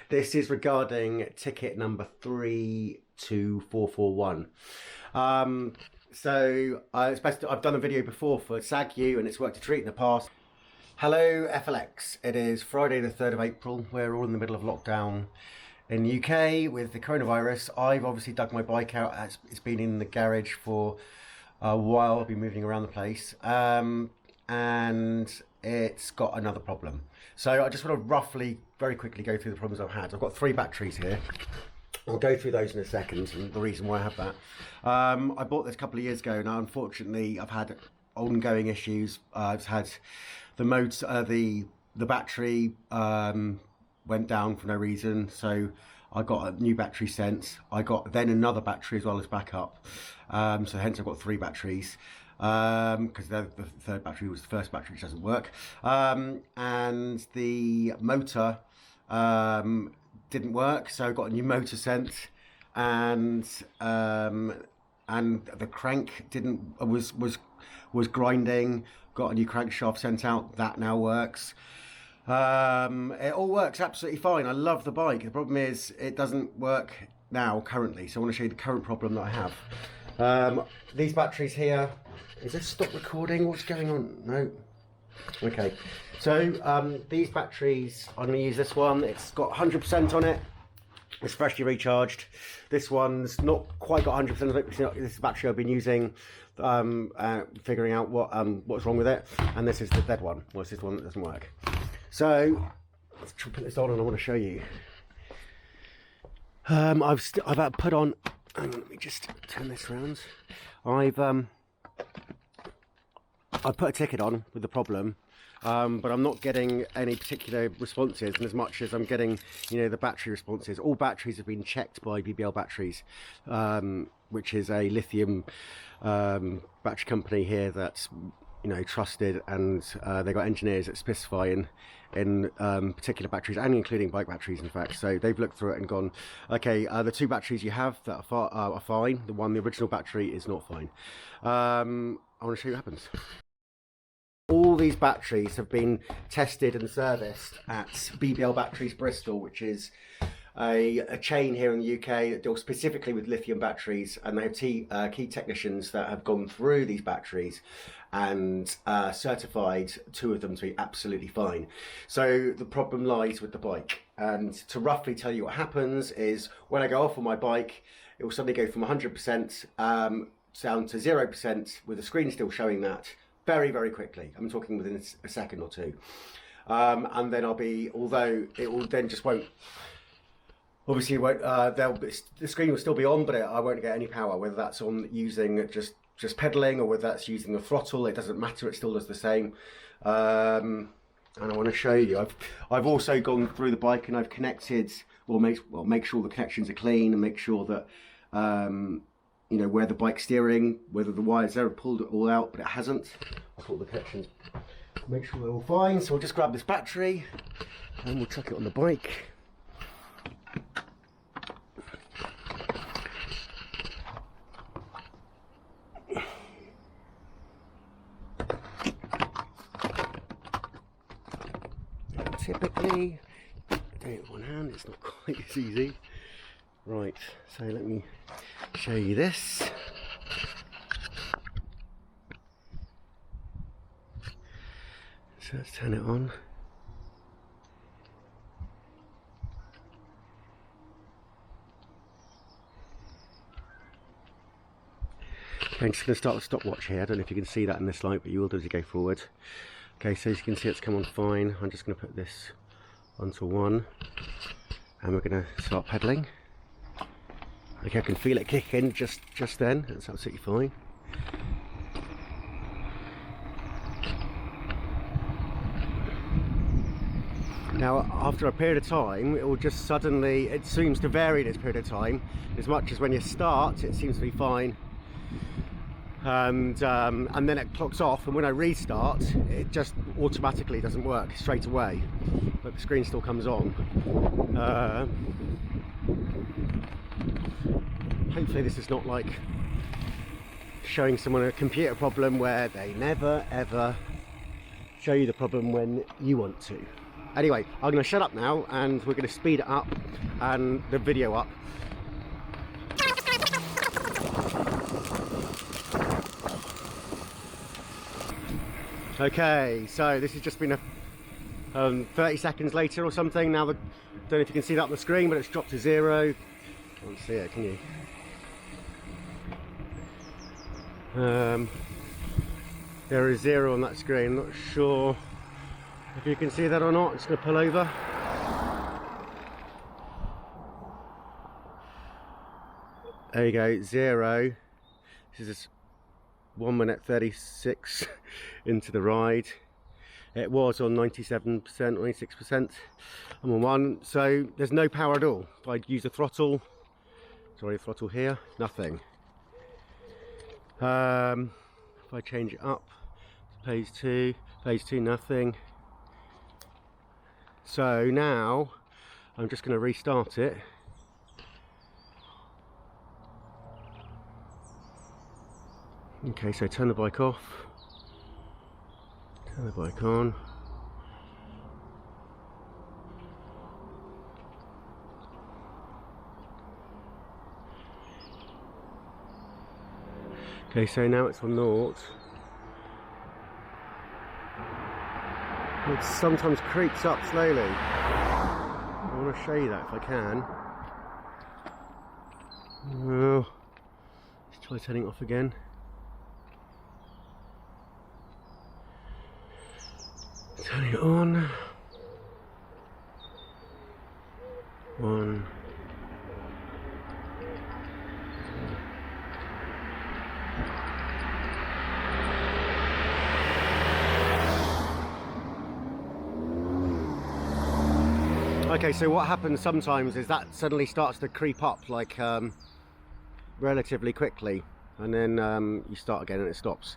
This is regarding ticket number 32441. I've done a video before for SAGU and it's worked a treat in the past. Hello FLX, it is Friday the 3rd of April. We're all in the middle of lockdown in the UK with the coronavirus. I've obviously dug my bike out. It's been in the garage for a while. I've been moving around the place and it's got another problem. So I just want to very quickly go through the problems I've had. I've got 3 batteries here. I'll go through those in a second and the reason why I have that. I bought this a couple of years ago. Now unfortunately I've had ongoing issues. I've had the motor, the battery went down for no reason, so I got a new battery sent. I got then another battery as well as backup, so hence I've got 3 batteries because the 3rd battery was the first battery which doesn't work, and the motor didn't work, so I got a new motor sent, and the crank was grinding. Got a new crankshaft sent out, that now works. It all works absolutely fine. I love the bike. The problem is it doesn't work now currently, so I want to show you the current problem that I have. These batteries here, is this stop recording? What's going on? No. Okay, so these batteries, I'm going to use this one. It's got 100% on it. It's freshly recharged. This one's not quite got 100% of it. This is the battery I've been using, figuring out what's wrong with it. And this is the dead one. Well, this is the one that doesn't work. So let's try to put this on, and I want to show you. I've put on. Let me just turn this around. I've put a ticket on with the problem, but I'm not getting any particular responses, and as much as I'm getting, the battery responses. All batteries have been checked by BBL Batteries, which is a lithium battery company here that's trusted, and they've got engineers that specify in particular batteries, and including bike batteries in fact. So they've looked through it and gone, okay, the 2 batteries you have that are fine. The original battery is not fine. I want to show you what happens. All these batteries have been tested and serviced at BBL Batteries Bristol, which is a chain here in the UK that deals specifically with lithium batteries, and they have key technicians that have gone through these batteries and certified 2 of them to be absolutely fine. So the problem lies with the bike, and to roughly tell you what happens is when I go off on my bike, it will suddenly go from 100% down to 0% with the screen still showing that very, very quickly. I'm talking within a second or 2. And then although it will then just won't, obviously the screen will still be on, but I won't get any power, whether that's on using just pedaling or whether that's using the throttle. It doesn't matter, it still does the same. And I want to show you, I've also gone through the bike and I've connected, make sure the connections are clean, and make sure that where the bike's steering, whether the wires there have pulled it all out, but it hasn't. I pulled the connections, make sure they're all fine. So we'll just grab this battery and we'll chuck it on the bike. Typically, doing it with one hand, it's not quite as easy. Right, so let me show you this. So let's turn it on. Okay, I'm just going to start the stopwatch here. I don't know if you can see that in this light, but you will do as you go forward. Okay, so as you can see, it's come on fine. I'm just going to put this onto 1, and we're going to start pedaling. Okay, I can feel it kick in just then. That's absolutely fine. Now, after a period of time, it will just suddenly, it seems to vary this period of time. As much as when you start, it seems to be fine. And then it clocks off, and when I restart, it just automatically doesn't work straight away, but the screen still comes on. Hopefully this is not like showing someone a computer problem where they never ever show you the problem when you want to. Anyway, I'm going to shut up now and we're going to speed it up and the video up. Okay, so this has just been a 30 seconds later or something. Now, don't know if you can see that on the screen, but it's dropped to 0. Can't see it, can you? There is 0 on that screen. Not sure if you can see that or not. I'm just going to pull over. There you go, 0. This is 1 minute 36 into the ride. It was on 97%, 96%. I'm on 1, so there's no power at all. If I use a throttle, sorry, throttle here, nothing. If I change it up to phase 2, nothing. So now I'm just going to restart it. Okay, so turn the bike off, turn the bike on. Okay, so now it's on 0. It sometimes creeps up slowly. I want to show you that if I can. Well, let's try turning it off again. Turning it on. 1. Okay, so what happens sometimes is that suddenly starts to creep up like relatively quickly, and then you start again and it stops.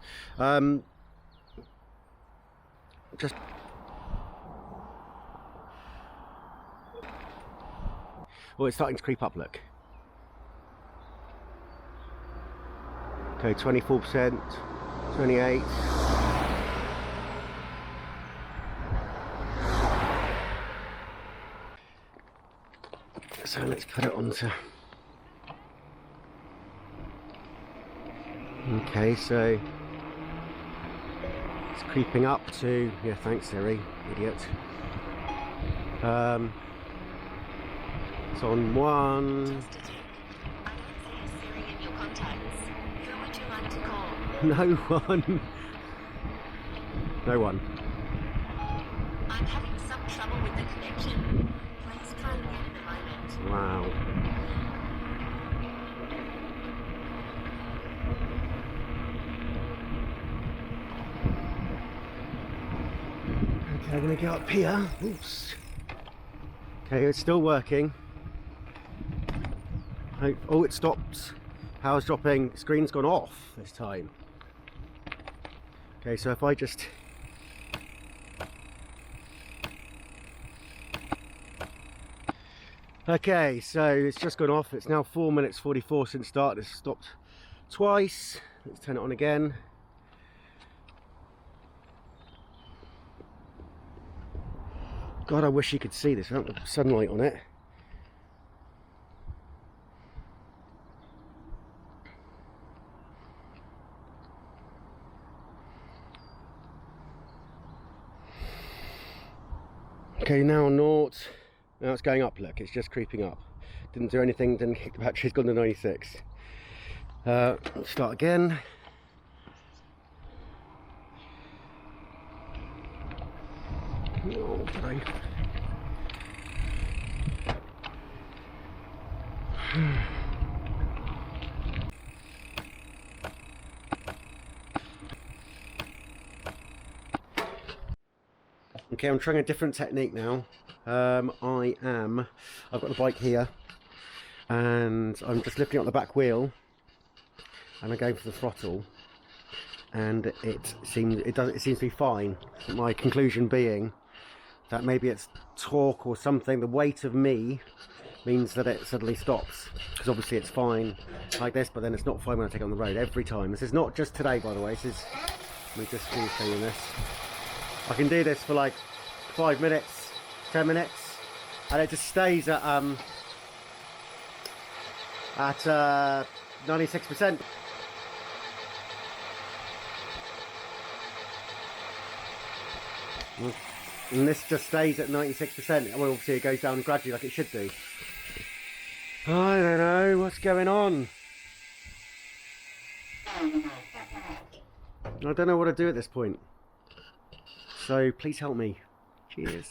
Just well, it's starting to creep up, look. Okay, 24%, 28. So let's put it onto. Okay, so it's creeping up to, yeah, thanks Siri, idiot. It's on 1. No one. No one. I'm having some trouble with the connection. Please try again in a moment. Wow. Okay, I'm gonna go up here. Oops. Okay, it's still working. Oh, it stopped. Power's dropping. Screen's gone off this time. Okay, so if I just okay, so it's just gone off. It's now 4 minutes 44 since start. It's stopped twice. Let's turn it on again. God, I wish you could see this without the sunlight on it. Okay, now on 0. Now it's going up, look, it's just creeping up. Didn't do anything, didn't kick the battery, it's gone to 96. Start again. Oh, sorry. Okay, I'm trying a different technique now. I've got the bike here and I'm just lifting up the back wheel and I'm going for the throttle, and it seems to be fine. My conclusion being that maybe it's torque or something, the weight of me means that it suddenly stops, because obviously it's fine like this, but then it's not fine when I take it on the road every time. This is not just today, by the way. This is, let me just show you this. I can do this for like 5 minutes 10 minutes, and it just stays at 96%. And this just stays at 96%, and obviously it goes down gradually like it should do. I don't know what's going on. I don't know what to do at this point. So please help me. Cheers.